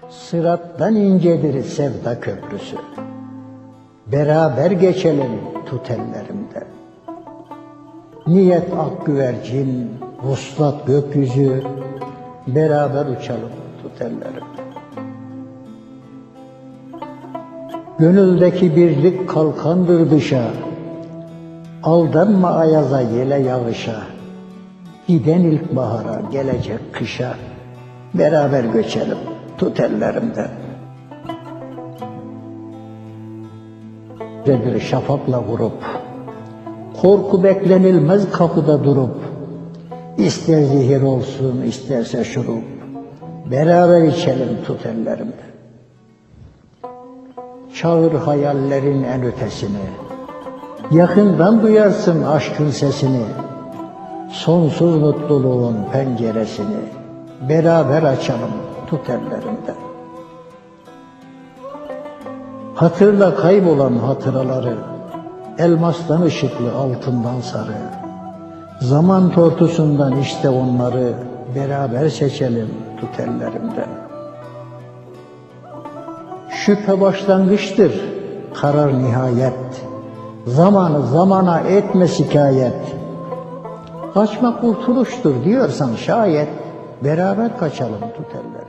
Sırattan incedir sevda köprüsü. Beraber geçelim tut ellerimden. Niyet ak güvercin, vuslat gökyüzü. Beraber uçalım tut ellerimden. Gönüldeki birlik kalkandır dışa. Aldanma ayaza yele yağışa. Giden ilkbahara gelecek kışa. Beraber göçelim tut ellerimden. Bir şafakla vurup, korku beklenilmez kapıda durup, ister zehir olsun isterse şurup, beraber içelim tut ellerimden. Çağır hayallerin en ötesini, yakından duyarsın aşkın sesini, sonsuz mutluluğun penceresini, beraber açalım tut ellerimden. Hatırla kaybolan hatıraları, elmastan ışıklı altından sarı. Zaman tortusundan işte onları, beraber seçelim tut ellerimden. Şüphe başlangıçtır, karar nihayet. Zamanı zamana etme şikayet. Kaçmak kurtuluştur diyorsan şayet, beraber kaçalım tut ellerimden.